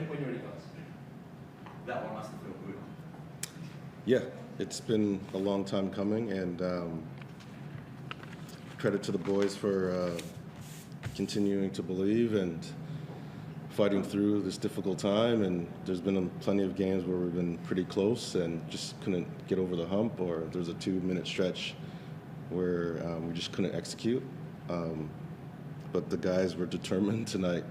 Ready when you're ready, guys. That one must have felt good. Yeah, it's been a long time coming, and credit to the boys for continuing to believe and fighting through this difficult time. And there's been plenty of games where we've been pretty close and just couldn't get over the hump, or there's a 2-minute stretch where we just couldn't execute. But the guys were determined tonight.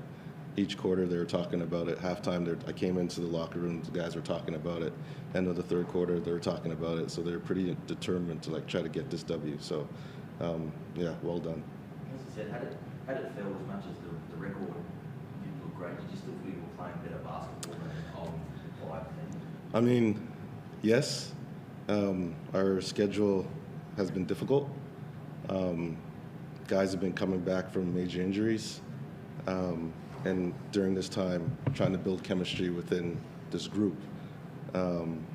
Each quarter they were talking about it. Halftime, I came into the locker room, the guys were talking about it. End of the third quarter, they were talking about it. So they're pretty determined to try to get this W. So, yeah, well done. As you said, how did it feel as much as the record didn't look great? Did you still feel you were playing better basketball than old 5? I mean, yes. Our schedule has been difficult. Guys have been coming back from major injuries. And during this time, trying to build chemistry within this group. And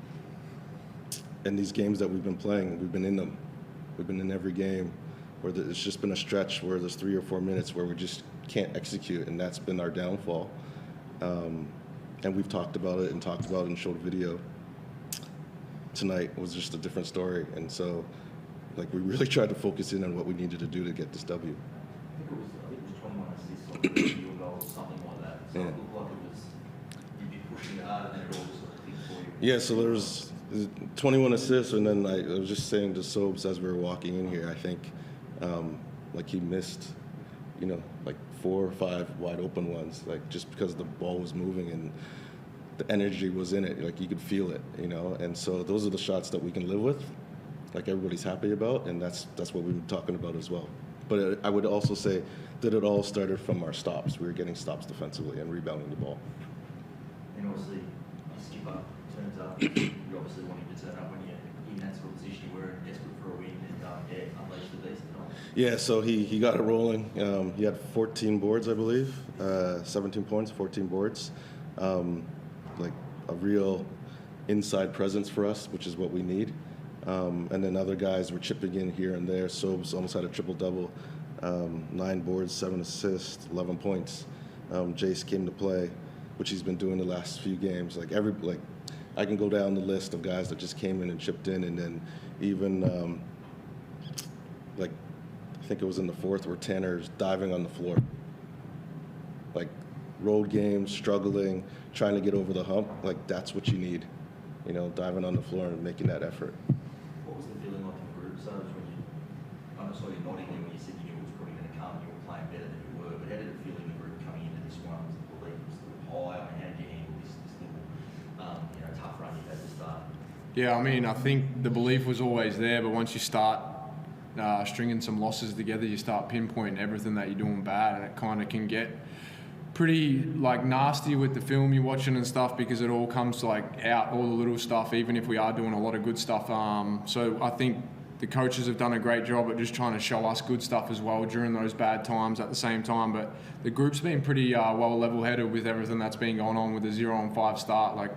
these games that we've been playing, we've been in them. We've been in every game where it's just been a stretch where there's 3 or 4 minutes where we just can't execute, and that's been our downfall. And we've talked about it and showed video. Tonight was just a different story, and so we really tried to focus in on what we needed to do to get this W. I think it was 21 assists on the field goal or something like that. So Yeah. it looked like you'd be pushing it hard, and then it all just sort of clicked for you. Yeah, so there was 21 assists, and then I was just saying to Sobes as we were walking in here, I think he missed, 4 or 5 wide open ones, just because the ball was moving and the energy was in it, you could feel it, and so those are the shots that we can live with, everybody's happy about, and that's what we've been talking about as well. But I would also say that it all started from our stops. We were getting stops defensively and rebounding the ball. And obviously, your skipper turns up. You obviously want him to turn up when you're in that sort of position. You were desperate for a win and unleash the beast tonight. Yeah, so he got it rolling. He had 14 boards, I believe, 17 points, 14 boards. A real inside presence for us, which is what we need. And then other guys were chipping in here and there. Sobes almost had a triple-double, 9 boards, 7 assists, 11 points. Jace came to play, which he's been doing the last few games. I can go down the list of guys that just came in and chipped in, and then even I think it was in the fourth where Tanner's diving on the floor. Road games, struggling, trying to get over the hump, that's what you need. Diving on the floor and making that effort. What was the feeling like in the group? So I saw you nodding there when you said you knew it was probably going to come and you were playing better than you were, but how did it feel in the group coming into this one? Was the belief still high? How did you handle this little tough run you had to start? Yeah, I think the belief was always there, but once you start stringing some losses together, you start pinpointing everything that you're doing bad, and it kind of can get pretty nasty with the film you're watching and stuff, because it all comes out, all the little stuff, even if we are doing a lot of good stuff. So I think the coaches have done a great job at just trying to show us good stuff as well during those bad times at the same time. But the group's been pretty well level-headed with everything that's been going on with the 0-5 start.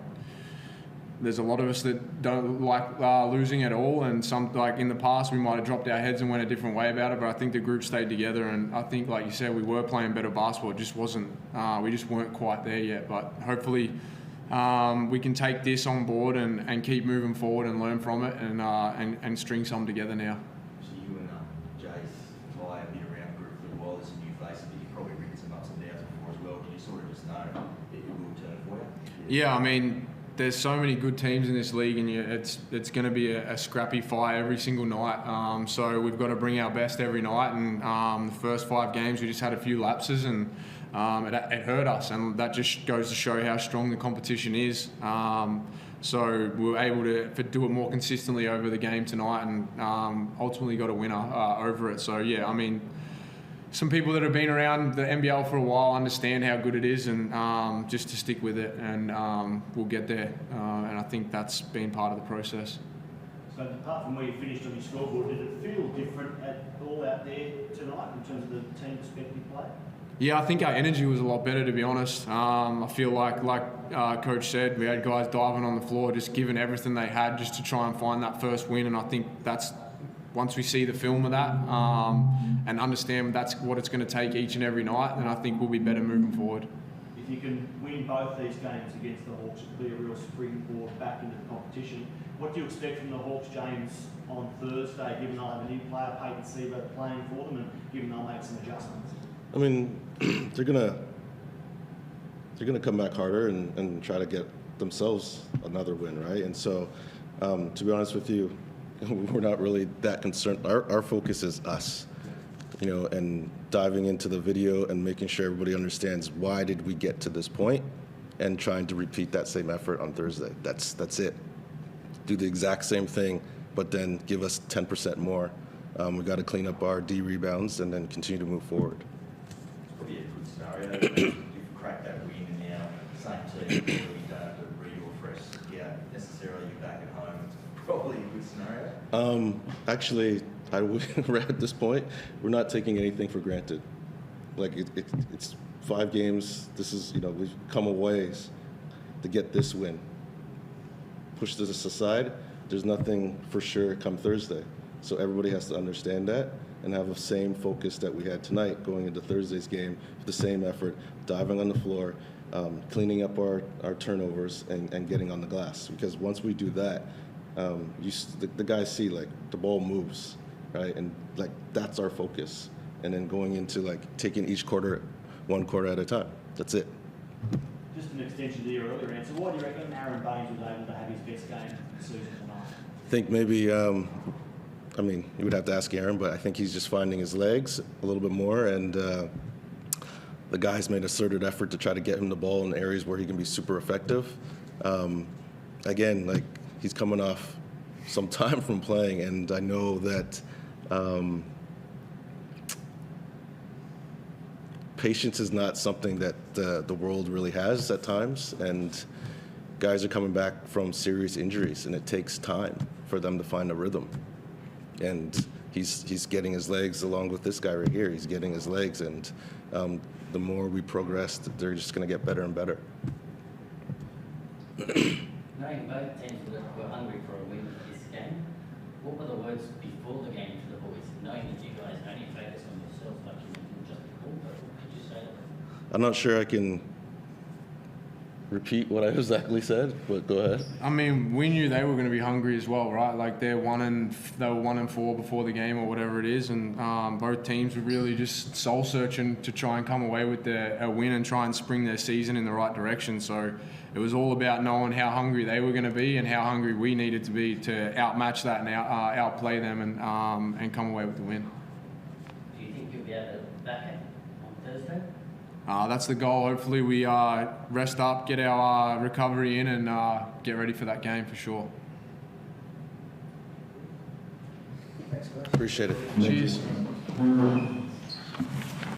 There's a lot of us that don't like losing at all, and some, in the past, we might have dropped our heads and went a different way about it, but I think the group stayed together, and I think, like you said, we were playing better basketball. It just wasn't, we just weren't quite there yet, but hopefully we can take this on board and keep moving forward and learn from it and string some together now. So you and Jace, Ty, have been around the group for a while. There's some new faces, but you've probably written some ups and downs before as well. Did you sort of just know that it will turn for you? Yeah, there's so many good teams in this league, and it's going to be a scrappy fight every single night. So we've got to bring our best every night. And the first 5 games, we just had a few lapses, and it hurt us. And that just goes to show how strong the competition is. So we were able to do it more consistently over the game tonight, and ultimately got a winner over it. So yeah, some people that have been around the NBL for a while understand how good it is, and just to stick with it, and we'll get there. And I think that's been part of the process. So apart from where you finished on your scoreboard, did it feel different at all out there tonight in terms of the team perspective play? Yeah, I think our energy was a lot better, to be honest. I feel like Coach said, we had guys diving on the floor, just giving everything they had just to try and find that first win, and I think that's, once we see the film of that and understand that's what it's going to take each and every night, then I think we'll be better moving forward. Do you you can win both these games against the Hawks, it could be a real springboard back into the competition. What do you expect from the Hawks, James, on Thursday, given they'll have a new player, Peyton Siebert, playing for them, and given they'll make some adjustments? I mean, they're gonna come back harder and try to get themselves another win, right? And so, to be honest with you, we're not really that concerned. Our focus is us, and diving into the video and making sure everybody understands why did we get to this point, and trying to repeat that same effort on Thursday. That's it. Do the exact same thing, but then give us 10% more. We got to clean up our D rebounds and then continue to move forward. It's probably a good scenario. You've cracked that win and now same team, you don't have to read or fresh necessarily you're back at home. It's probably a good scenario. Actually, we're at this point, we're not taking anything for granted. Like it's 5 games. This is, we've come a ways to get this win. Push this aside, there's nothing for sure come Thursday. So everybody has to understand that and have the same focus that we had tonight going into Thursday's game with the same effort, diving on the floor, cleaning up our turnovers and getting on the glass. Because once we do that, the guys see like the ball moves, right? And like that's our focus. And then going into like taking each quarter, 1 quarter at a time. That's it. Just an extension to your earlier answer, why do you reckon Aaron Baines was able to have his best game this season tonight? I think maybe, you would have to ask Aaron, but I think he's just finding his legs a little bit more, and the guys made a concerted effort to try to get him the ball in areas where he can be super effective. Again, like he's coming off some time from playing, and I know that patience is not something that the world really has at times, and guys are coming back from serious injuries, and it takes time for them to find a rhythm. And he's getting his legs along with this guy right here. He's getting his legs, and the more we progress, they're just going to get better and better. Knowing both teams were hungry for a win this game, what were the words before the game to the boys? Knowing that you guys only focus on yourselves like you did just before, but what could you say to them? I'm not sure I can repeat what I exactly said, but go ahead. I mean, we knew they were going to be hungry as well, right? Like they were 1 and 4 before the game or whatever it is, and both teams were really just soul searching to try and come away with a win and try and spring their season in the right direction. So it was all about knowing how hungry they were going to be and how hungry we needed to be to outmatch that and outplay them and come away with the win. Do you think you'll be able to back it on Thursday? That's the goal. Hopefully we rest up, get our recovery in, and get ready for that game for sure. Appreciate it. Cheers.